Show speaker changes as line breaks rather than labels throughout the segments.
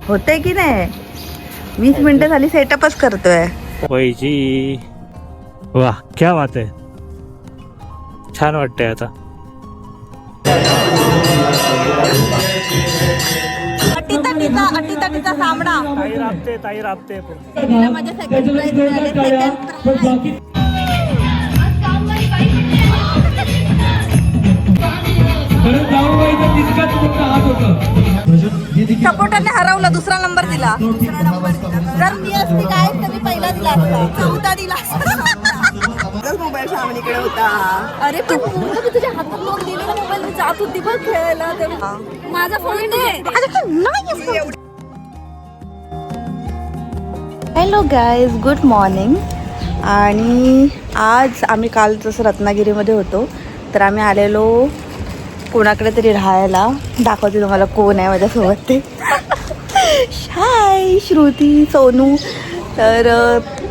होतंय की नाही? 20 मिनिटं झाली सेटअपच करतोय.
वैजी वाह क्या बात आहे. छान वाटतंय आता.
अटीतटीचा सामना.
ताई राबते
माझ्या सेकंड प्राइज मिळाले. सेकंड प्राइज सपोर्टरने हरवलं. दुसरा नंबर दिला. जर मी असती काय तर मी पहिला दिला असता. चौथा दिला मोबाईल सामनीकडे होता. अरे पण मी तुझ्या हातात लोक दिलेला मोबाईल मी जात होती बघ खेळायला. माझा फोन नाही. Hello guys, good morning. आणि आज आम्ही काल जसं रत्नागिरीमध्ये होतो तर आम्ही आलेलो कोणाकडे तरी राहायला. दाखवते तुम्हाला कोण आहे माझ्यासोबत ते. हाय श्रुती, सोनू. तर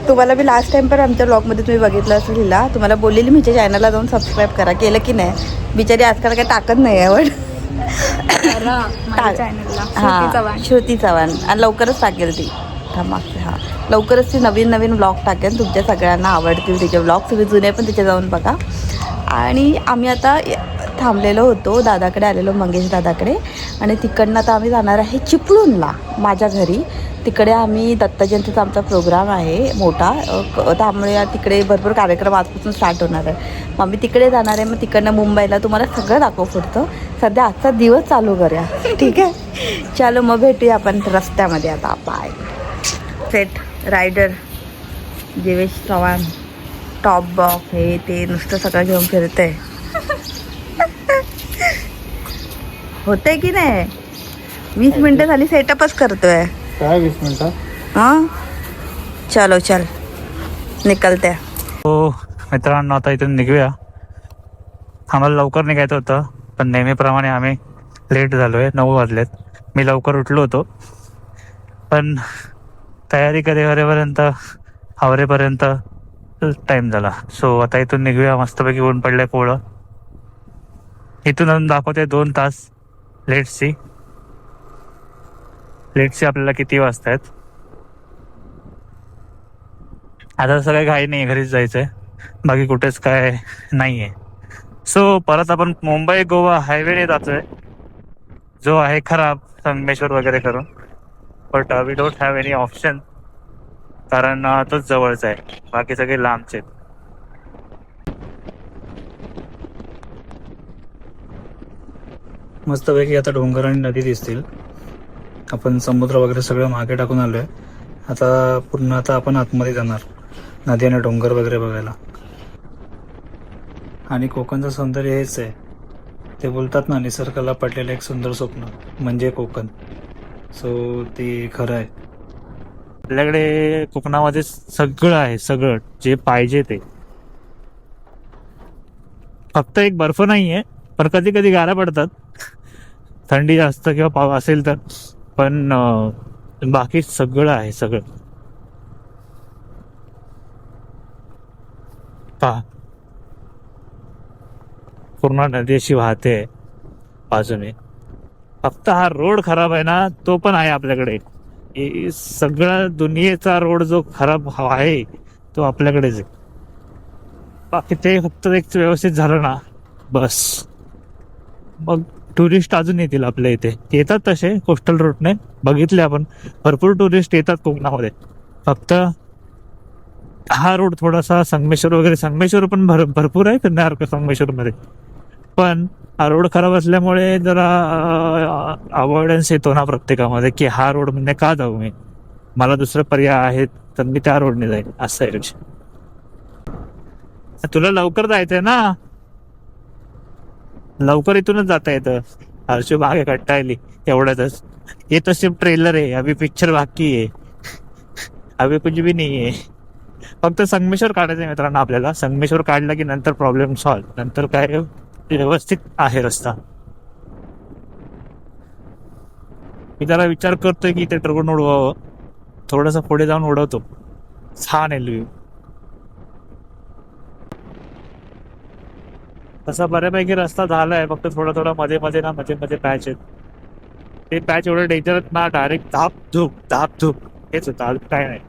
तुम्हाला मी लास्ट टाइम पण आमच्या ब्लॉगमध्ये तुम्ही बघितलं असेल हिला. तुम्हाला बोललेली मी चॅनलला जाऊन सबस्क्राईब करा. केलं की नाही? बिचारी आजकाल काही टाकत नाही आवड. हां, श्रुती चव्हाण. आणि लवकरच टाकेल ती. हां, लवकरच ती नवीन ब्लॉग टाकेल. तुमच्या सगळ्यांना आवडतील तिचे ब्लॉग. तुम्ही जुने पण तिथे जाऊन बघा. आणि आम्ही आता थांबलेलो होतो, दादाकडे आलेलो, मंगेश दादाकडे. आणि तिकडनं आता आम्ही जाणार आहे चिपळूणला माझ्या घरी. तिकडे आम्ही दत्त जयंतीचा आमचा प्रोग्राम आहे मोठा. त्यामुळे तिकडे भरपूर कार्यक्रम आजपासून स्टार्ट होणार आहे. मग आम्ही तिकडे जाणार आहे. मग तिकडनं मुंबईला तुम्हाला सगळं दाखव पुढचं. सध्या आजचा दिवस चालू करूया, ठीक आहे? चलो मग भेटूया आपण रस्त्यामध्ये आता. Bye. Set rider Devesh Chavan top box हे ते नुसतं सगळं घेऊन फिरते. होतंय की नाही? 20 मिनिटं झाली सेटअपच करतोय.
काय 20 मिनिटं?
हां, चलो चल निकलते.
हो मित्रांनो, आता इथून निघूया. आम्हाला लवकर निघायचं होतं पण नेहमीप्रमाणे आम्ही लेट झालोय. 9 वाजलेत. मी लवकर उठलो होतो पण तयारी करेपर्यंत आवरेपर्यंत टाइम झाला. सो आता इथून निघूया. मस्तपैकी ऊन पडलंय कोवळं. इथून अजून दाखवते 2 तास. लेटची आपल्याला किती वाजता आहेत. आता सगळं घाई नाही, घरीच जायचंय. बाकी कुठेच काय नाहीये. सो परत आपण मुंबई गोवा हायवेने जातोय, जो आहे खराब संगमेश्वर वगैरे करून. But we don't have any option, कारण तोच जवळचा आहे. बाकी सगळे लांबचे. मस्तपैकी आता डोंगर आणि नदी दिसतील. आपण समुद्र वगैरे सगळं मागे टाकून आलोय. आता पुन्हा आपण आतमध्ये जाणार नदी आणि डोंगर वगैरे बघायला. आणि कोकणचं सौंदर्य हेच आहे. ते बोलतात ना, निसर्गाला पडलेलं एक सुंदर स्वप्न म्हणजे कोकण. सो ते खरं आहे. आपल्याकडे कोकणामध्ये सगळं आहे, सगळं जे पाहिजे ते. फक्त एक बर्फ नाही आहे, पण कधी कधी गारा पडतात थंडी जास्त किंवा पाऊस असेल तर. पण बाकी सगळं आहे, सगळं. पहा, पूर्ण नदी अशी वाहते बाजूने. फक्त हा रोड खराब आहे ना, तो पण आहे आपल्याकडे. सगळा दुनियेचा रोड जो खराब आहे तो आपल्याकडेच आहे. बाकी ते फक्त एक व्यवस्थित झालं ना बस, मग टुरिस्ट अजून येतील आपल्या इथे. येतात तसे कोस्टल रोडने, बघितले आपण. भरपूर टुरिस्ट येतात कोकणामध्ये. फक्त हा रोड थोडासा संगमेश्वर वगैरे, संगमेश्वर पण भरपूर आहे फिरण्यासारखं संगमेश्वरमध्ये. पण हा रोड खराब असल्यामुळे जरा अवॉइडन्स येतो ना प्रत्येकामध्ये, की हा रोड म्हणजे का जाऊ मी, मला दुसरे पर्याय आहेत तर मी त्या रोडने जाईल, असं आहे विषय. तुला लवकर जायचंय ना, लवकर इथूनच जाता येतं. हर्षू बागे कट्टायली एवढ्यातच. ये तो सिर्फ ट्रेलर आहे, अभी पिक्चर बाकी आहे, अभी कुछ भी नाही आहे. फक्त संगमेश्वर काढायचं आहे मित्रांनो आपल्याला. संगमेश्वर काढला की नंतर प्रॉब्लेम सॉल्व्ह. नंतर काय व्यवस्थित आहे रस्ता. मी जरा विचार करतोय की इथे ड्रोन उडवावं. थोडंसं पुढे जाऊन उडवतो. छान आहे व्ह्यू. तसा बऱ्यापैकी रस्ता झालाय, फक्त थोडा मध्ये मध्ये पॅच आहेत. ते पॅच एवढं डेंजर ना, डायरेक्ट धाप धूप हेच होतं, अजून काय नाही.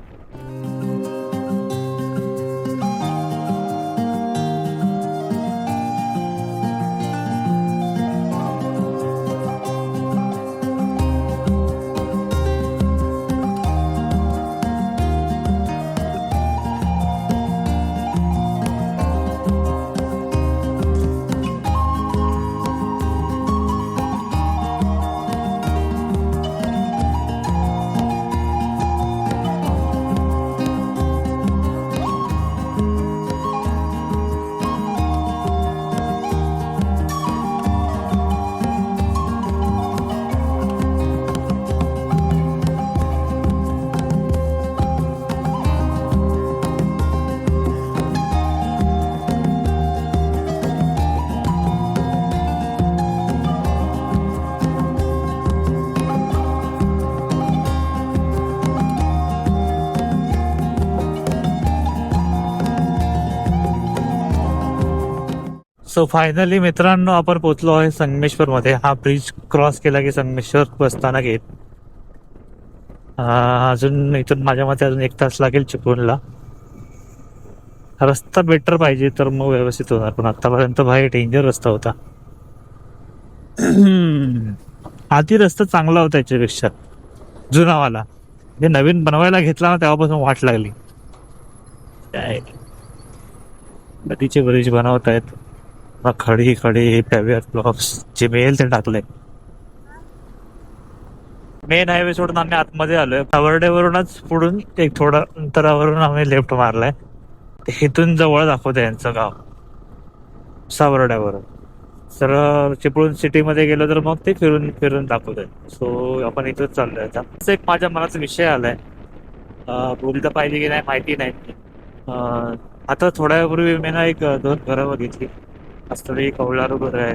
सो फायनली मित्रांनो, आपण पोहोचलो आहे संगमेश्वर मध्ये. हा ब्रिज क्रॉस केला की संगमेश्वर बसताना घेत. अजून इथून माझ्या मते अजून 1 तास लागेल चिपळूणला. रस्ता बेटर पाहिजे तर मग व्यवस्थित होणार, पण आतापर्यंत भाई डेंजर रस्ता होता. आधी रस्ता चांगला होता याच्यापेक्षा, जुनावाला. जे नवीन बनवायला घेतला ना तेव्हापासून वाट लागली. काय नदीचे ब्रिज बनवत आहेत, खडी पॅव्हिअर ब्लॉक्स जे मिळेल ते टाकलंय. मेन हायवे सोडून आम्ही आतमध्ये आलोय. सावर्डेवरूनच पुढून एक थोडं अंतरावरून आम्ही लेफ्ट मारलाय. इथून जवळ दाखवतंय यांचं गाव सावर्ड्यावरून. तर चिपळूण सिटीमध्ये गेलो तर मग ते फिरून फिरून दाखवत आहे. सो आपण इथंच चाललोय आता. असं एक माझ्या मनाचा विषय आलाय, बोलता पाहिजे की नाही माहिती नाही. आता थोड्या वेळापूर्वी मी ना 2 घरं बघितली. असलेली कौलारू घर आहे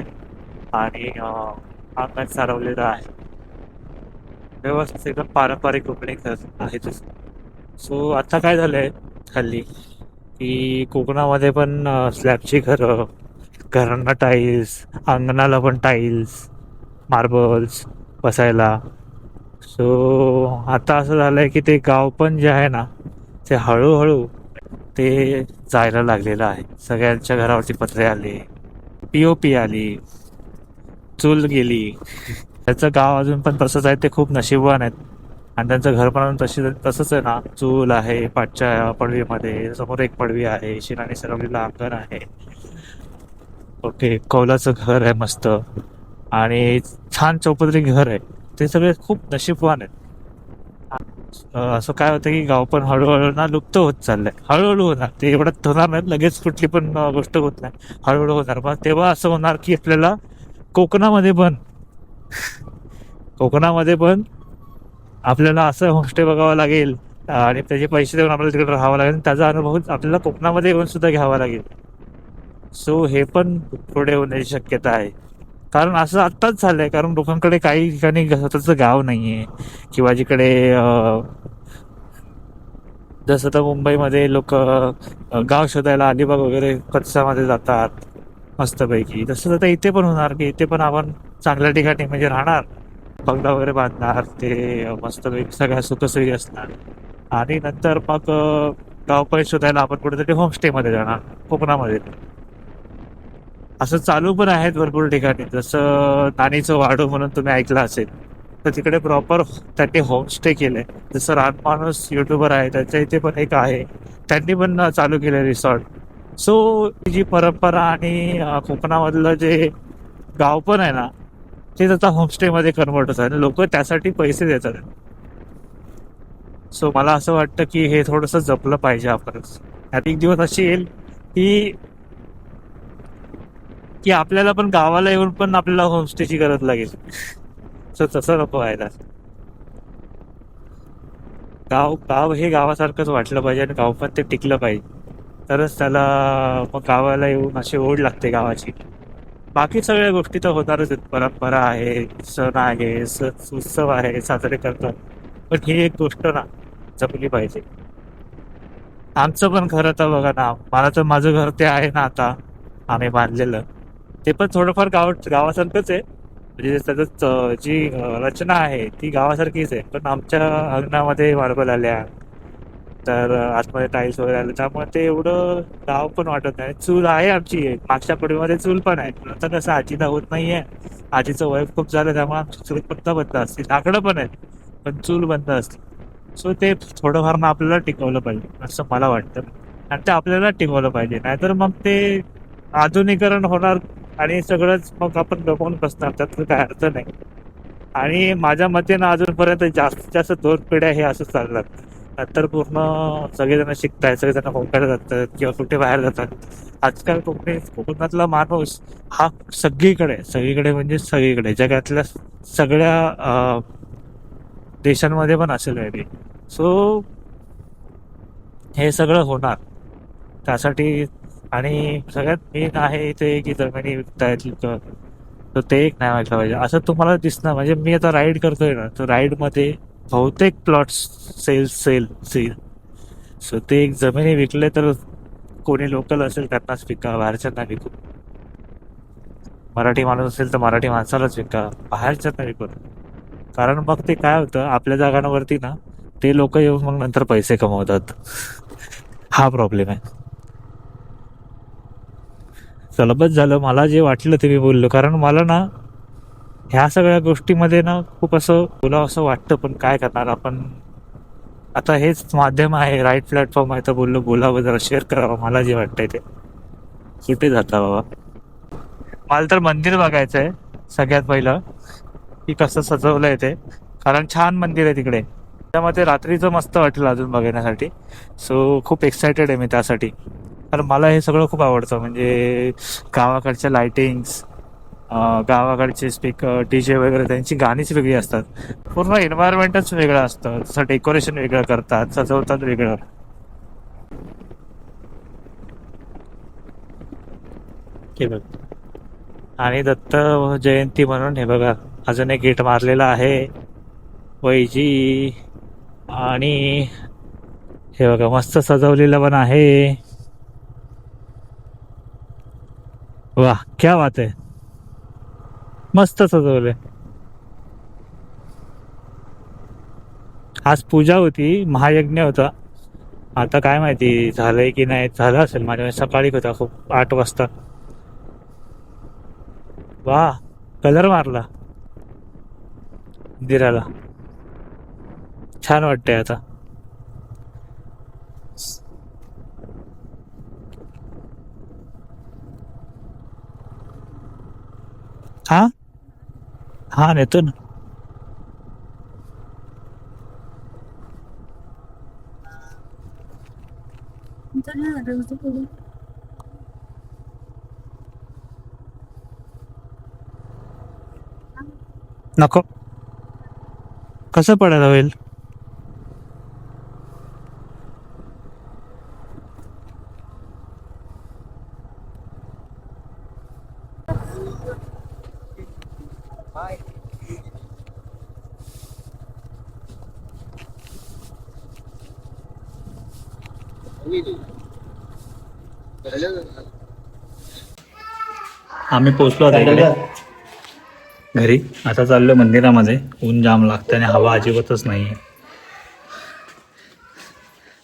आणि अंगण सारवलेलं आहे. व्यवस्थित एकदम पारंपरिक कोकणी घर आहे. सो आता काय झालंय हल्ली की कोकणामध्ये पण स्लॅबची घरं, घरांना टाईल्स, अंगणाला पण टाईल्स, मार्बल्स बसायला. सो आता असं झालंय की ते गाव पण जे आहे ना ते हळूहळू ते जायला लागलेलं आहे. सगळ्यांच्या घरावरती पत्रे आले, POP आली, चूल गेली. त्याचं गाव अजून पण तसंच आहे. ते खूप नशीबवान आहेत आणि त्यांचं घर पण तसंच आहे ना. चूल आहे पाठच्या पडवीमध्ये, समोर एक पडवी आहे, शिराने सरवलेलं अंगण आहे. ओके, कौलाचं घर आहे मस्त आणि छान चौपदरी घर आहे. ते सगळे खूप नशीबवान आहेत. असं काय होतं की गाव पण हळूहळू ना लुप्त होत चाललंय. हळूहळू होणार, ते एवढं होणार नाही लगेच, कुठली पण गोष्ट होत नाही, हळूहळू होणार. मग तेव्हा असं होणार की आपल्याला कोकणामध्ये पण कोकणामध्ये पण आपल्याला असं होमस्टे बघावं लागेल आणि त्याचे पैसे देऊन आपल्याला तिकडे राहावं लागेल. त्याचा अनुभव आपल्याला कोकणामध्ये येऊन सुद्धा घ्यावा लागेल. सो हे पण पुढे होण्याची शक्यता आहे. कारण असं आत्ताच झालंय, कारण लोकांकडे काही ठिकाणी स्वतःचं गाव नाहीये किंवा जिकडे जसं तर मुंबईमध्ये लोक गाव शोधायला अलिबाग वगैरे कच्च्यामध्ये जातात मस्तपैकी. तसं तर इथे पण होणार की इथे पण आपण चांगल्या ठिकाणी म्हणजे राहणार, बंगला वगैरे बांधणार, ते मस्तपैकी सगळ्या सुखसोयी असणार आणि नंतर मग गाव पण शोधायला आपण कुठेतरी होमस्टेमध्ये जाणार कोकणामध्ये. असं चालू पण आहेत भरपूर ठिकाणी. जसं नानीचं वाडू म्हणून तुम्ही ऐकलं असेल, तर तिकडे प्रॉपर त्यांनी होमस्टे केलंय. जसं रानमाणूस युट्यूबर आहे, त्याच्या इथे पण एक आहे, त्यांनी पण चालू केलंय रिसॉर्ट. सो जी परंपरा आणि कोकणामधलं जे गाव पण आहे ना ते आता होमस्टेमध्ये कन्वर्ट होत आहे. लोक त्यासाठी पैसे देतात. सो मला असं वाटतं की हे थोडंसं जपलं पाहिजे आपणच. त्यात एक दिवस अशी येईल की की आपल्याला पण गावाला येऊन पण आपल्याला होमस्टेची गरज लागेल. सो तसं नको व्हायला. गाव गाव हे गावासारखंच वाटलं पाहिजे आणि गाव पण ते टिकलं पाहिजे, तरच त्याला मग गावाला येऊन अशी ओढ लागते गावाची. बाकी सगळ्या गोष्टी तर होणारच आहेत. परंपरा आहे, सण आहे, उत्सव आहे, साजरे करतात. पण ही एक गोष्ट ना जपली पाहिजे. आमचं पण घर आता बघा ना, मला तर माझं घर ते आहे ना आता आम्ही बांधलेलं, ते पण थोडंफार गावासारखंच आहे. म्हणजे त्याचं जी रचना आहे ती गावासारखीच आहे, पण आमच्या अंगणामध्ये मार्बल आल्या, तर आतमध्ये टाईल्स वगैरे आले, त्यामुळे ते एवढं गाव पण वाटत नाही. चूल आहे आमची, मागच्या पडीमध्ये चूल पण आहे, पण आता कसं आजीला होत नाहीये, आजीचं वय खूप झालं, त्यामुळे आमची चूल पण बंद असते. लाकडं पण आहेत पण चूल बंद असते. सो ते थोडंफार ना आपल्याला टिकवलं पाहिजे असं मला वाटतं, आणि ते आपल्याला टिकवलं पाहिजे. नाहीतर मग ते आधुनिकरण होणार आणि सगळंच मग आपण दबवून बसणार, त्यात काय अर्थ नाही. आणि माझ्या मते ना अजूनपर्यंत जास्तीत जास्त 2 पिढ्या हे असं चालणार. नंतर पूर्ण सगळेजण शिकतायत, सगळेजण कोकणात जातात किंवा कुठे बाहेर जातात. आजकाल कोकणातला माणूस हा सगळीकडे म्हणजे सगळीकडे जगातल्या सगळ्या देशांमध्ये पण असेल आहे. सो हे सगळं होणार त्यासाठी. आणि सगळ्यात मेन आहे इथे की जमिनी विकतायत लोकं, तर ते एक नाही व्हायला पाहिजे असं तुम्हाला दिसणार. म्हणजे मी आता राईड करतोय ना, तर राईडमध्ये बहुतेक प्लॉट्स सेल. सो ते एक जमिनी विकले तर कोणी लोकल असेल त्यांनाच विका, बाहेरच्यांना विकू. मराठी माणूस असेल तर मराठी माणसालाच विका, बाहेरच्यांना विकू. कारण मग ते काय होतं, आपल्या जागांवरती ना ते लोक येऊन मग नंतर पैसे कमवतात. हा प्रॉब्लेम आहे. चला बस झालं, मला जे वाटलं ते मी बोललो. कारण मला ना ह्या सगळ्या गोष्टीमध्ये ना खूप असं बोलावं असं वाटतं, पण काय करणार आपण. आता हेच माध्यम आहे, राईट प्लॅटफॉर्म आहे, तर बोलावं, जरा शेअर करावं मला जे वाटतंय ते. कुठे जाता बाबा. मला तर मंदिर बघायचं आहे सगळ्यात पहिलं, की कसं सजवलंय ते. कारण छान मंदिर आहे तिकडे, त्यामध्ये रात्रीचं मस्त वाटेल अजून बघण्यासाठी. सो खूप एक्सायटेड आहे मी त्यासाठी. कारण मला हे सगळं खूप आवडतं, म्हणजे गावाकडच्या लाइटिंग्स, गावाकडचे स्पीकर, डीजे वगैरे, त्यांची गाणीच वेगळी असतात. पूर्ण एन्व्हायरमेंटच वेगळं असतं. जसं डेकोरेशन वेगळं करतात, सजवतात वेगळं. हे बघ, आणि दत्त जयंती म्हणून हे बघा अजून एक गेट मारलेला आहे वैजी. आणि हे बघा मस्त सजवलेलं पण आहे. वाह, क्या बात आहे, मस्त सजवलंय. आज पूजा होती, महायज्ञ होता. आता काय माहिती झालंय की नाही, झालं असेल. माझ्या सकाळी होता खूप 8 वाजता. वा, कलर मारला मंदिराला, छान वाटतंय आता. हा हा, नेतो ना. नको, कसं पडायला होईल. आम्ही पोचलो आता इकडे घरी. आता चाललो मंदिरामध्ये. ऊन जाम लागतं आणि हवा अजिबातच नाही आहे.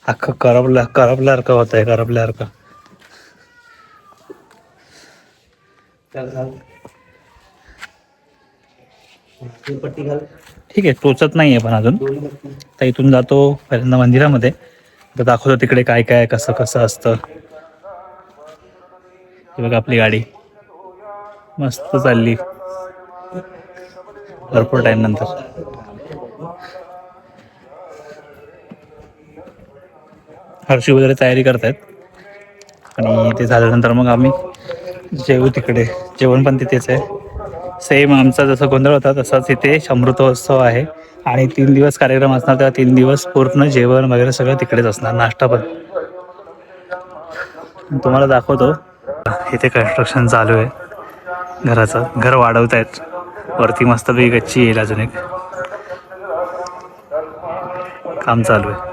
अख्खं करपल्यासारखं होत आहे, करपल्यासारखं. ठीक आहे, पोचत नाही आहे पण अजून. तर इथून जातो पहिल्यांदा मंदिरामध्ये, तर दाखवतो तिकडे काय काय कसं कसं असतं. हे बघा आपली गाडी मस्त चालली भरपूर टाइम नंतर. हर्षी वगैरे तयारी करतायत, आणि ते झाल्यानंतर मग आम्ही जेवू तिकडे. जेवण पण तिथेच आहे. सेम आमचा जसा गोंधळ होता तसाच इथे अमृतोत्सव आहे. आणि 3 दिवस कार्यक्रम असणार, तेव्हा 3 दिवस पूर्ण जेवण वगैरे सगळं तिकडेच असणार, नाश्ता पण. तुम्हाला दाखवतो. इथे कन्स्ट्रक्शन चालू आहे घराचं. घर वाढवत आहेत वरती, मस्त वेग गच्ची येईल. अजून एक काम चालू आहे.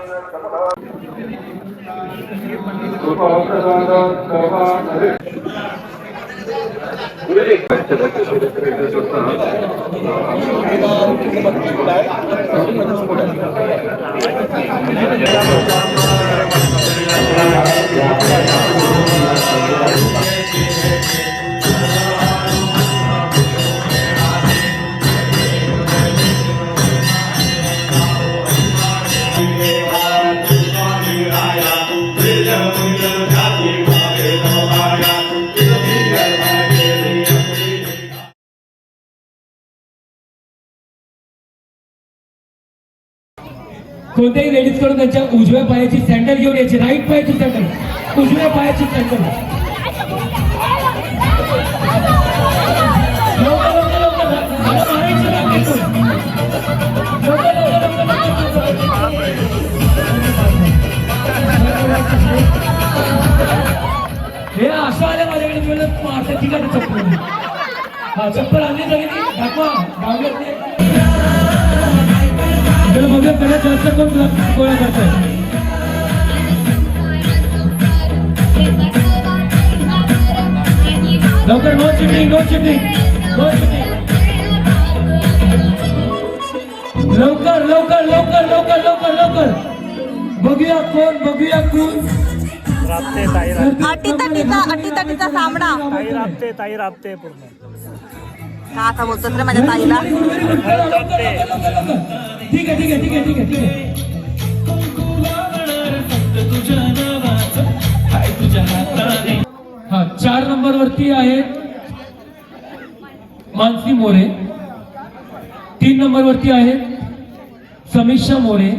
कोणत्याही लेडीज कडून त्यांच्या उजव्या पायाची सँडल घेऊन यायची, राईट पायाची सँडल, उजव्या पायाची सँडल. हे अशा आल्या माझ्याकडे मारतात ठीक आहे चप्पल. हा चप्पल आणली तरी दाखवा गावले मध्ये कडे जास्त करून गोळा करताय. लवकर no cheating no cheating no cheating. लवकर लवकर लवकर लवकर लवकर लवकर बघूया कोण.
अटीतटीचा सामना.
ताई राबते पूर्ण.
का आता बोलतोस रे माझ्या ताईला?
ठीक आहे. हा 4 नंबर वरती आहेत मानसी मोरे, 3 नंबर वरती आहेत समीक्षा मोरे,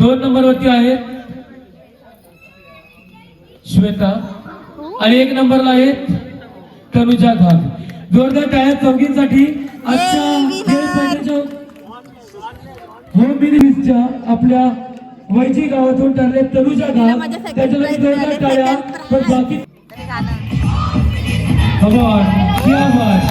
2 नंबर वरती आहेत श्वेता आणि 1 नंबरला आहेत तनुजा घाग. जोरदार टाळ्या चौघींसाठी. आजच्या होम मिनिस्टरच्या आपल्या वैजी गावातून ठरले तनुजा घाग, त्याच्यासाठी जोरदार टाळ्या. पण बाकी क्या बात.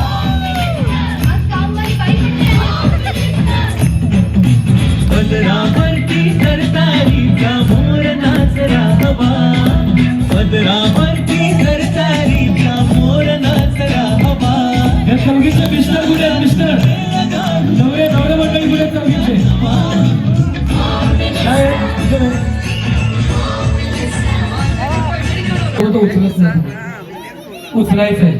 पदरावरती सरतारीचा मोर नाचरा हवा, पदरावरती सरतारीचा मोर नाचरा हवा.
या चौघीचे मिस्टर कुठे आहेत? मिस्टर नवरे मंडळी कुठे आहेत चौघीचे? उचलायचंय,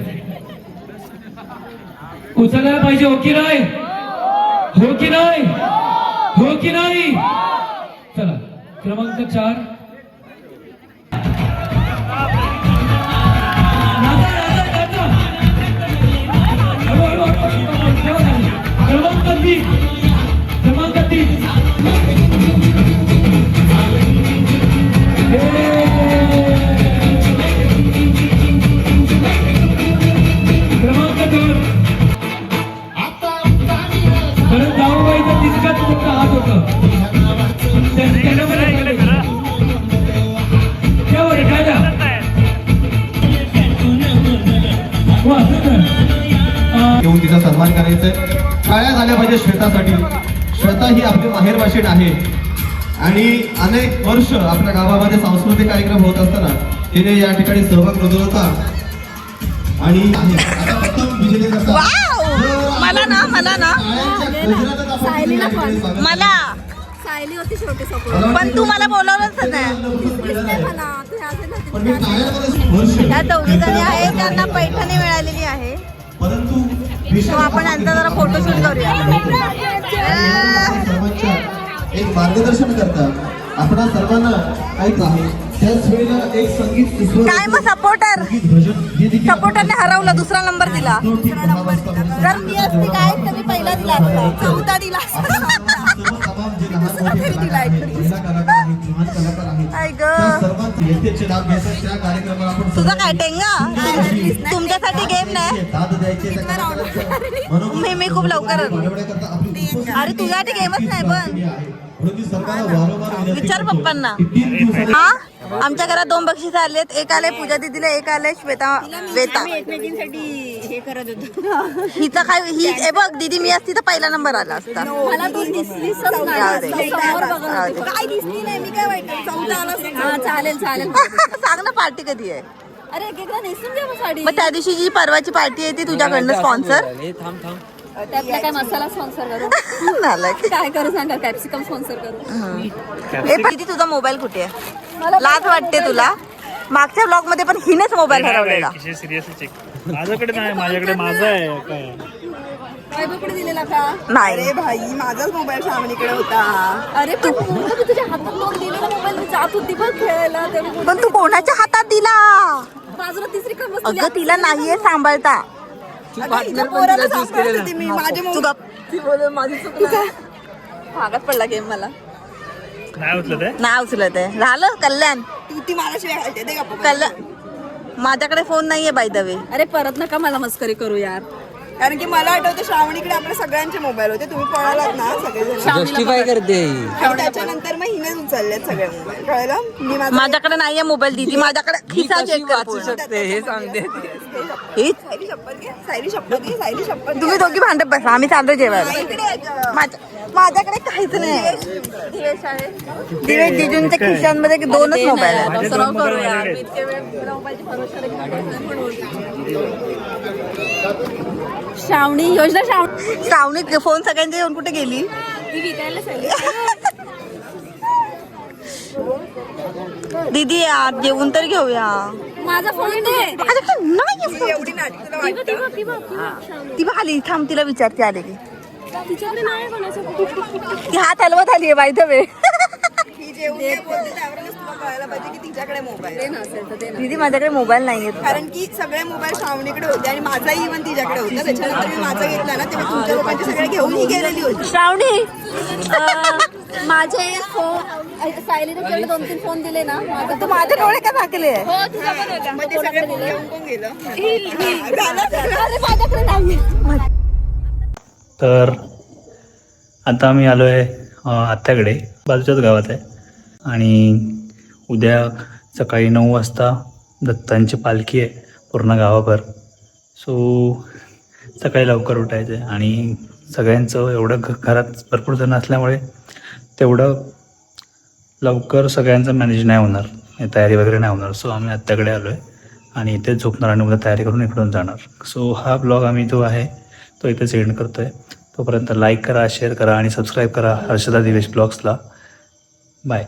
उचलायला पाहिजे. हो की नाही? हो की नाही? हो की नाही? चला क्रमांक 4. क्रमांक 3 क्रमांक 2. परत जाऊबाईचा तितकाच मोठा हात होता.
घेऊन तिचा सन्मान करायचा. टाळ्या झाल्या पाहिजे श्वेतासाठी. श्वेता ही आपली माहेरवाशीण आहे आणि अनेक वर्ष आपल्या गावामध्ये सांस्कृतिक कार्यक्रम होत असताना तिने या ठिकाणी सहभाग नोंदवला होता. आणि आता प्रथम विजेते
मला
सायली होती शेवटी सपोर्ट.
पण तू मला बोलवलंच नाही. त्या चौघी जणी आहेत त्यांना पैठणी मिळालेली आहे.
परंतु
आपण यांचा जरा फोटोशूट करूया.
एक मार्गदर्शन करतात आपणा सर्वांना ऐक आहे. त्याच वेळेला एक संगीत
काय मग सपोर्टरने हरवलं, दुसरा नंबर दिला. जर मी असती काय तर मी पहिला दिला असता, चौथा दिला तुझा काय टेंगा? तुमच्यासाठी गेम नाही. मी खूप लवकर. अरे तुझ्यासाठी गेमच नाही. पण विचार पप्पांना. हा आमच्या घरात 2 बक्षीस आलेत. एक आले पूजा दीदीला, एक आले श्वेता वेता.
हे करत होतो.
हिचं काय ही हे बघ दीदी मी असती तर पहिला नंबर आला असता.
मला तू दिसलीच काय दिसली नाही. मी काय वाईट चौथा आला. चालेल
सांग ना पार्टी कधी आहे?
अरे एक एकदा नेसून द्या मग साडी.
मग त्या दिवशी जी परवाची पार्टी आहे ती तुझ्याकडनं स्पॉन्सर.
त्यातला काय मसाला स्पॉन्सर करू? काय करू सांगा? कॅप्सिकम स्पॉन्सर करू?
किती तुझा मोबाईल कुठे आहे? लाज वाटते तुला? मागच्या ब्लॉग मध्ये पण हिनेच मोबाईल हरवलेला.
Seriously check. माझ्याकडे नाही, माझ्याकडे माझा आहे काय.
वैभवकडे दिलेला का?
नाही
अरे भाई माझाच मोबाईल श्रावणीकडे होता.
अरे पण मी तुझ्या हातात लोक दिलेला मोबाईल मी जात होती बघ खेळायला. तेव्हा बोलली,
पण तू कोणाच्या हातात दिला?
बाजूला तिसरी क्रम बसलेली.
अगं तिला नाहीये सांभाळता.
हिच्या पोराला सांभाळत होती मी माझे
तू गप.
ती बोलत माझी चूक नाही.
भागात पडला गेम मला.
नाही उचलत आहे.
नाही उचलत आहे. झालं कल्याण.
ती मला शिवाय घालते दे गप्पा.
कल्याण माझ्याकडे फोन नाहीये बाय द वे.
अरे परत नका मला मस्करी करू यार.
कारण की मला आठवतं श्रावणीकडे आपल्या सगळ्यांचे मोबाईल होते. तुम्ही पळालात ना सगळेजण.
जस्टिफाय करते
आणि त्याच्यानंतर मग हिने उचललेत सगळे मोबाईल. कळलं? मी माझा
माझ्याकडे नाहीये मोबाईल दिदी. माझ्याकडे खिसा चेक कर
वाचू
पूर्ण.
शकते हे सांगते.
हीच.
सायली शपथ घे. सायली शपथ घे. सायली शपथ घे.
तुम्ही दोघी भांडत बसा. आम्ही चाललो जेवायला.
इकडे आहे का?
माझ्याकडे काहीच नाही. दिवेश जिजूंच्या खिशांमध्ये 2च मोबाईल आहेत.
माझे दोन मोबाईल माझ्याकडे
श्रावणी योजना श्रावणी
श्रावणी फोन सगळ्यांचे येऊन कुठे गेली?
ती विकायला सांगितली.
दीदी यार जेवून तर घेऊया.
माझा फोन दे.
माझ्याकडे नाहीये phone.
एवढी नाटक तुला वाटतं?
ती बघ आली. थांब तिला विचारते आलेली.
तिच्याकडे नाही कोणाचं.
ती हात हलवत आली आहे बाय द वे.
ही जेवढी काय बोलते त्यावरूनच तुला कळायला पाहिजे की तिच्याकडे मोबाईल आहे.
नसेल तर ते
दीदी माझ्याकडे मोबाईल नाहीये.
कारण की सगळे मोबाईल श्रावणीकडे होते आणि माझाही इव्हन तिच्याकडे होता. त्याच्यानंतर मी माझा घेतला ना तेव्हा तुमच्या लोकांचे सगळे घेऊनही गेलेली होती.
श्रावणी माझे फोन सायलीने तुझ्याकडे 2-3 फोन दिले ना. माझा
तू माझे डोळे का टाकले?
हो तुझा पण होता.
मग ते सगळे घेऊन कोण गेलं?
अरे माझ्याकडे नाही.
तर आता आम्ही आलो आहे आत्याकडे, बाजूच्याच गावात आहे. आणि उद्या सकाळी 9 वाजता दत्तांची पालखी आहे पूर्ण गावाभर. सो सकाळी लवकर उठायचं आहे. आणि सगळ्यांचं एवढं घरात भरपूर जण असल्यामुळे तेवढं लवकर सगळ्यांचं मॅनेज नाही होणार, तयारी वगैरे नाही होणार. सो आम्ही आत्याकडे आलो आहे आणि इथेच झोपणार आणि उद्या तयारी करून इकडून जाणार. सो हा ब्लॉग आम्ही जो आहे तो इथेच एंड करतो आहे. तोपर्यंत लाईक करा, शेअर करा आणि सबस्क्राईब करा हर्षदा दिवेश ब्लॉग्सला. बाय.